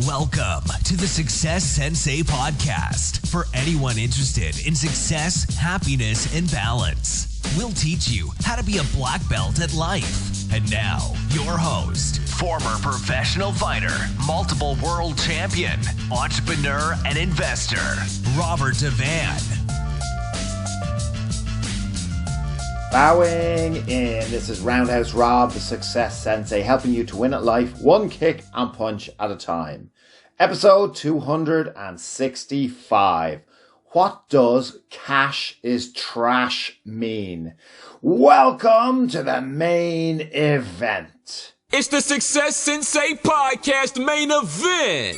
Welcome to the Success Sensei podcast for anyone interested in success, happiness, and balance. We'll teach you how to be a black belt at life. And now, your host, former professional fighter, multiple world champion, entrepreneur, and investor, Robert Devane. Bowing in. This is Roundhouse Rob, the Success Sensei, helping you to win at life one kick and punch at a time. Episode 265. What does cash is trash mean? Welcome to the main event. It's the Success Sensei podcast main event.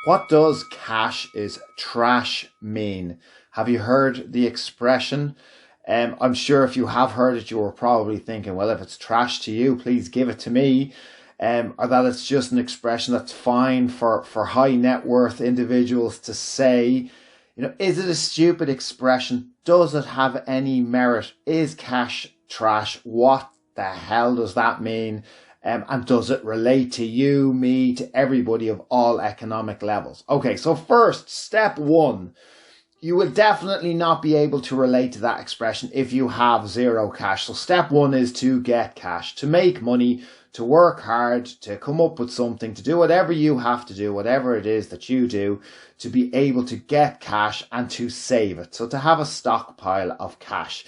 What does cash is trash mean? Have you heard the expression? I'm sure if you have heard it, you were probably thinking, well, if it's trash to you, please give it to me. Or that it's just an expression that's fine for high net worth individuals to say. You know, is it a stupid expression? Does it have any merit? Is cash trash? What the hell does that mean? And does it relate to you, me, to everybody of all economic levels? Okay, so first, step one. You will definitely not be able to relate to that expression if you have zero cash. So step one is to get cash, to make money, to work hard, to come up with something, to do whatever you have to do, whatever it is that you do, to be able to get cash and to save it. So to have a stockpile of cash.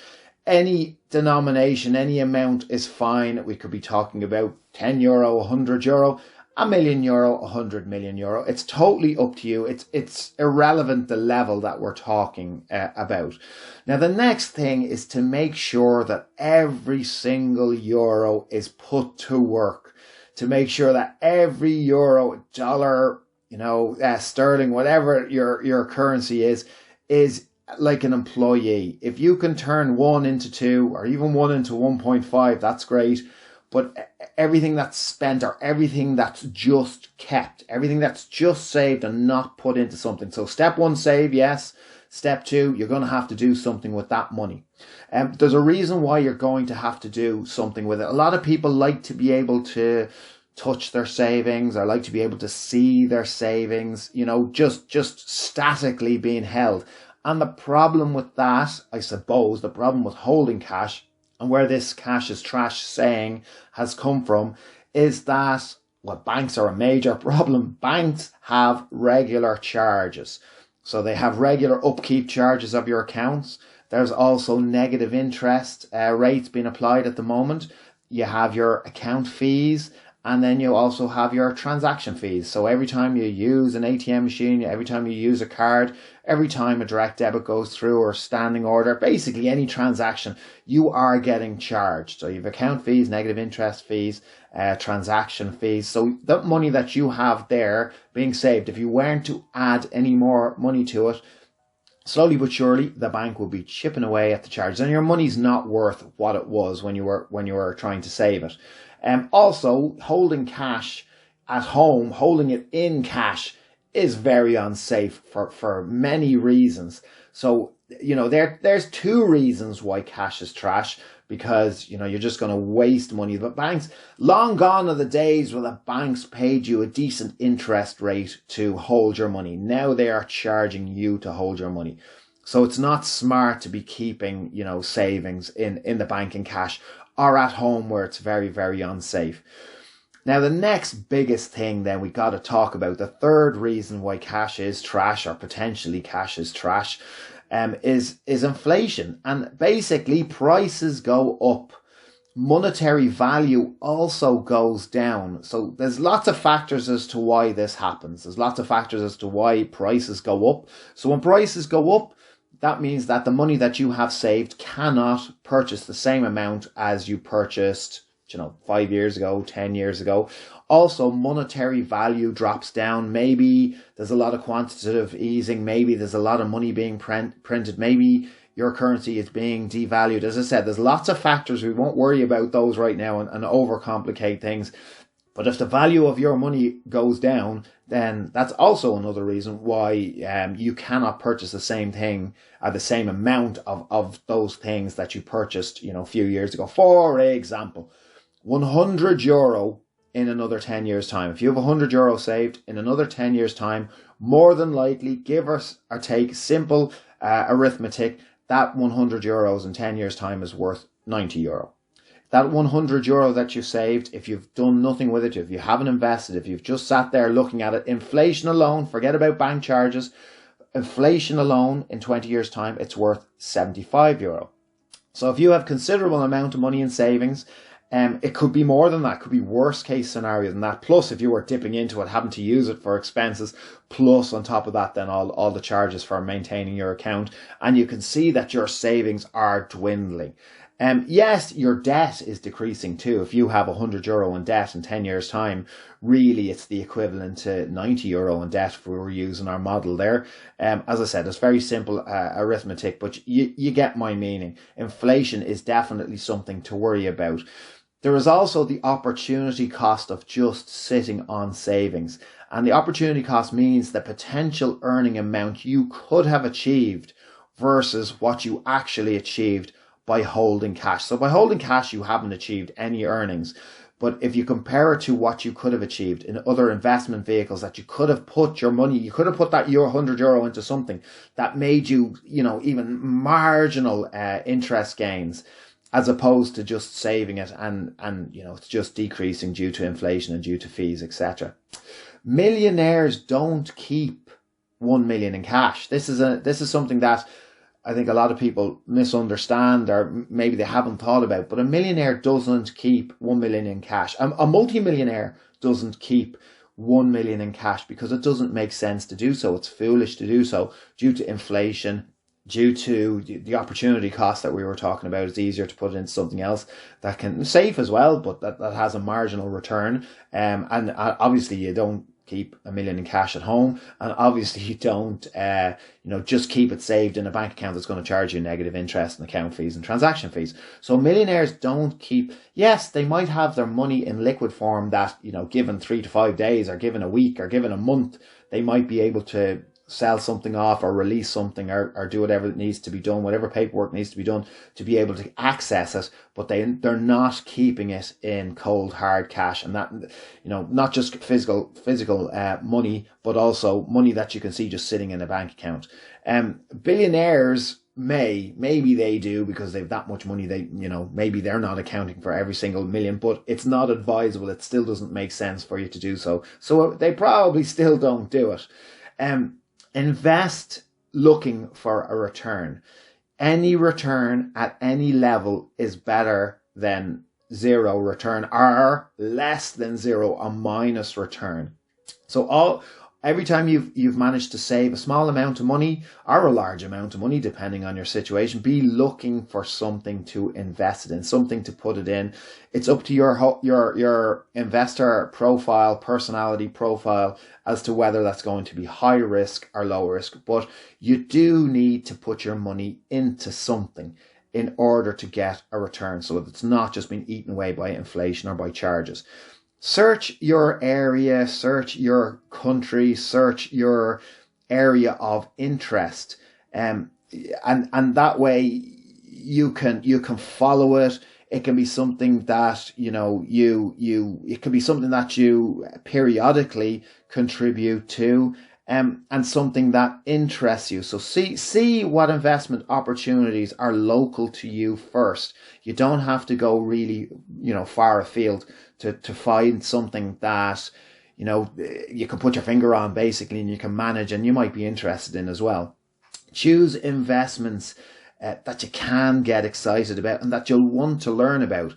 Any denomination, any amount is fine. We could be talking about €10, €100, €1,000,000, €100,000,000. It's totally up to you. It's irrelevant the level that we're talking about. Now, the next thing is to make sure that every single euro is put to work. To make sure that every euro, dollar, sterling, whatever your currency is like an employee. If you can turn 1 into 2 or even 1 into 1.5, that's great. But everything that's spent or everything that's just kept, everything that's just saved and not put into something. So step one, save, yes. Step two, you're going to have to do something with that money. There's a reason why you're going to have to do something with it. A lot of people like to be able to touch their savings or like to be able to see their savings, just statically being held. And the problem with that, I suppose, the problem with holding cash and where this cash is trash saying has come from is that, well, banks are a major problem. Banks have regular charges. So they have regular upkeep charges of your accounts. There's also negative interest rates being applied at the moment. You have your account fees. And then you also have your transaction fees. So every time you use an ATM machine, every time you use a card, every time a direct debit goes through or standing order, basically any transaction, you are getting charged. So you have account fees, negative interest fees, transaction fees. So that money that you have there being saved, if you weren't to add any more money to it, slowly but surely, the bank will be chipping away at the charges, and your money's not worth what it was when you were trying to save it. Also, holding cash at home, holding it in cash, is very unsafe for many reasons. So, there's two reasons why cash is trash, because, you're just going to waste money. But banks, long gone are the days where the banks paid you a decent interest rate to hold your money. Now they are charging you to hold your money. So it's not smart to be keeping, savings in the bank in cash or at home where it's very, very unsafe. Now, the next biggest thing then we got to talk about, the third reason why cash is trash or potentially cash is trash, is inflation. And basically prices go up. Monetary value also goes down. So there's lots of factors as to why this happens. There's lots of factors as to why prices go up. So when prices go up, that means that the money that you have saved cannot purchase the same amount as you purchased, 5 years ago, 10 years ago. Also, monetary value drops down. Maybe there's a lot of quantitative easing. Maybe there's a lot of money being printed. Maybe your currency is being devalued. As I said, there's lots of factors. We won't worry about those right now and overcomplicate things. But if the value of your money goes down, then that's also another reason why you cannot purchase the same thing at the same amount of those things that you purchased, a few years ago. For example, €100 in another 10 years time. If you have €100 saved in another 10 years time, more than likely, give or take simple arithmetic, that €100 in 10 years time is worth €90. That €100 that you saved, if you've done nothing with it, if you haven't invested, if you've just sat there looking at it, inflation alone, forget about bank charges, inflation alone in 20 years time, it's worth €75. So if you have considerable amount of money in savings, it could be more than that. It could be worst case scenario than that. Plus, if you were dipping into it, having to use it for expenses, plus on top of that, then all the charges for maintaining your account. And you can see that your savings are dwindling. Yes, your debt is decreasing too. If you have €100 in debt in 10 years time, really it's the equivalent to €90 in debt if we were using our model there. As I said, it's very simple arithmetic, but you get my meaning. Inflation is definitely something to worry about. There is also the opportunity cost of just sitting on savings. And the opportunity cost means the potential earning amount you could have achieved versus what you actually achieved by holding cash. So by holding cash, you haven't achieved any earnings. But if you compare it to what you could have achieved in other investment vehicles that you could have put your money, you could have put that your €100 into something that made you, even marginal interest gains, as opposed to just saving it and it's just decreasing due to inflation and due to fees, etc. Millionaires don't keep 1 million in cash. This is something that I think a lot of people misunderstand, or maybe they haven't thought about, but a millionaire doesn't keep 1 million in cash. A multimillionaire doesn't keep 1 million in cash because it doesn't make sense to do so. It's foolish to do so due to inflation, due to the opportunity cost that we were talking about. It's easier to put it into something else that can safe as well, but that has a marginal return. And obviously you don't keep 1 million in cash at home, and obviously you don't just keep it saved in a bank account that's going to charge you negative interest and account fees and transaction fees. So millionaires don't keep, yes, they might have their money in liquid form that, given 3 to 5 days or given a week or given a month, they might be able to sell something off or release something or do whatever it needs to be done, whatever paperwork needs to be done to be able to access it, but they're not keeping it in cold hard cash. And that, not just physical money, but also money that you can see just sitting in a bank account. Billionaires maybe they do because they've that much money, maybe they're not accounting for every single million, but it's not advisable. It still doesn't make sense for you to do so. So they probably still don't do it. Invest looking for a return. Any return at any level is better than zero return, or less than zero, a minus return. So every time you've managed to save a small amount of money or a large amount of money, depending on your situation, be looking for something to invest it in, something to put it in. It's up to your investor profile, personality profile, as to whether that's going to be high risk or low risk. But you do need to put your money into something in order to get a return, so that it's not just being eaten away by inflation or by charges. Search your area, search your country, search your area of interest, and that way you can follow it. It can be something that it can be something that you periodically contribute to, and something that interests you. So see what investment opportunities are local to you first. You don't have to go really far afield to find something that you can put your finger on, basically, and you can manage and you might be interested in as well. Choose investments that you can get excited about and that you'll want to learn about.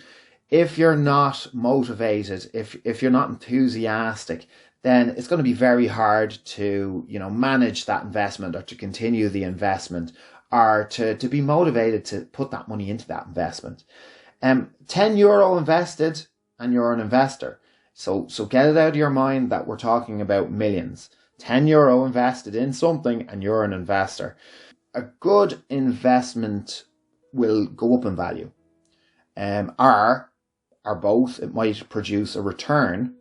If you're not motivated, if you're not enthusiastic, then it's going to be very hard to manage that investment, or to continue the investment, or to be motivated to put that money into that investment. €10 invested and you're an investor. So get it out of your mind that we're talking about millions. €10 invested in something and you're an investor. A good investment will go up in value, or both. It might produce a return.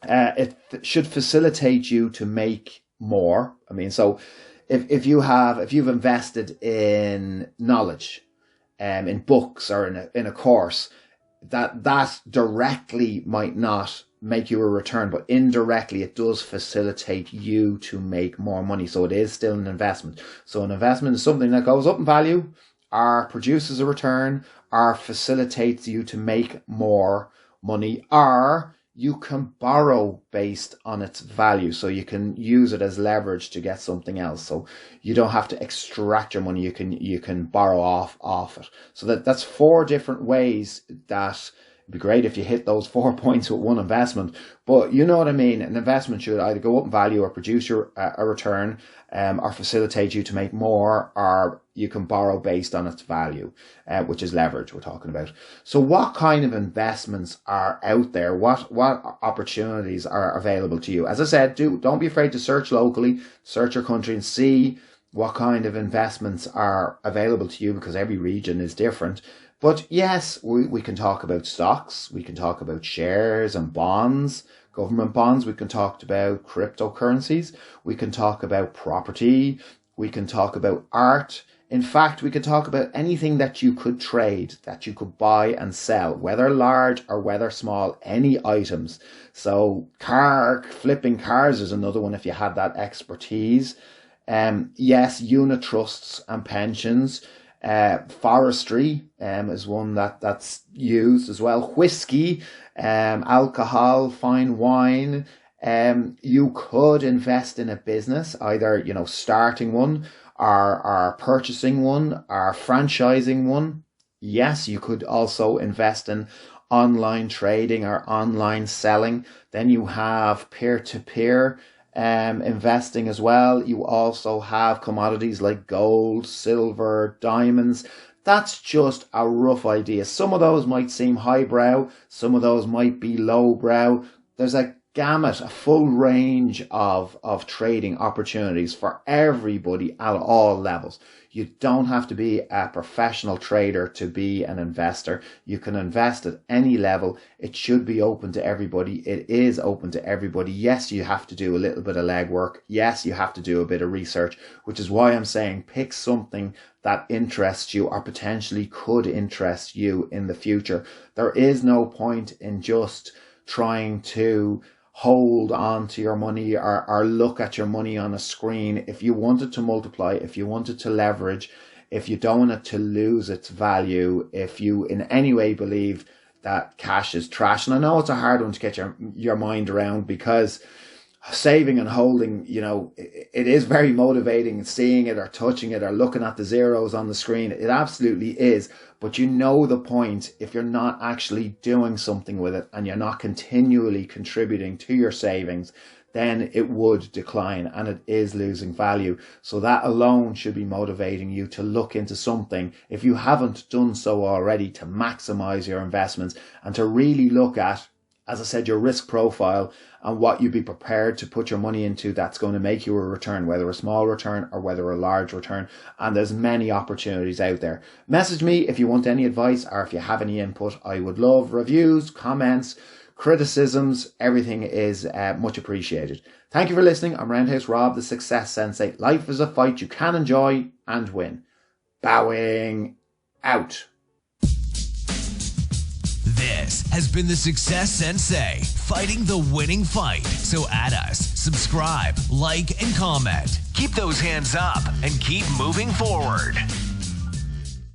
It should facilitate you to make more. I mean, so if you've invested in knowledge, in books or in a course, that directly might not make you a return, but indirectly it does facilitate you to make more money. So it is still an investment. So an investment is something that goes up in value, or produces a return, or facilitates you to make more money, or you can borrow based on its value. So you can use it as leverage to get something else. So you don't have to extract your money. You can borrow off it. So that's 4 different ways that it'd be great if you hit those 4 points with one investment. But you know what I mean? An investment should either go up in value or produce a return, or facilitate you to make more, or you can borrow based on its value, which is leverage we're talking about. So what kind of investments are out there? What opportunities are available to you? As I said, don't be afraid to search locally, search your country and see what kind of investments are available to you, because every region is different. But yes, we can talk about stocks, we can talk about shares and bonds, government bonds, we can talk about cryptocurrencies, we can talk about property, we can talk about art. In fact, we could talk about anything that you could trade, that you could buy and sell, whether large or whether small, any items. So flipping cars is another one if you had that expertise. Yes, unit trusts and pensions. Forestry is one that's used as well. Whiskey, alcohol, fine wine. You could invest in a business, either starting one, or purchasing one, or franchising one. Yes, you could also invest in online trading or online selling. Then you have peer-to-peer investing as well. You also have commodities like gold, silver, diamonds. That's just a rough idea. Some of those might seem highbrow, some of those might be lowbrow. There's a gamut, a full range of trading opportunities for everybody at all levels. You don't have to be a professional trader to be an investor. You can invest at any level. It should be open to everybody. It is open to everybody. Yes, you have to do a little bit of legwork. Yes, you have to do a bit of research, which is why I'm saying pick something that interests you or potentially could interest you in the future. There is no point in just trying to hold on to your money or look at your money on a screen. If you want it to multiply, if you want it to leverage, if you don't want it to lose its value, if you in any way believe that cash is trash, and I know it's a hard one to get your mind around, because saving and holding, it is very motivating, seeing it or touching it or looking at the zeros on the screen. It absolutely is. But the point, if you're not actually doing something with it and you're not continually contributing to your savings, then it would decline and it is losing value. So that alone should be motivating you to look into something, if you haven't done so already, to maximize your investments and to really look at, as I said, your risk profile and what you'd be prepared to put your money into that's going to make you a return, whether a small return or whether a large return. And there's many opportunities out there. Message me if you want any advice or if you have any input. I would love reviews, comments, criticisms. Everything is much appreciated. Thank you for listening. I'm Roundhouse Rob, the Success Sensei. Life is a fight you can enjoy and win. Bowing out. This has been the Success Sensei, fighting the winning fight. So add us, subscribe, like, and comment. Keep those hands up and keep moving forward.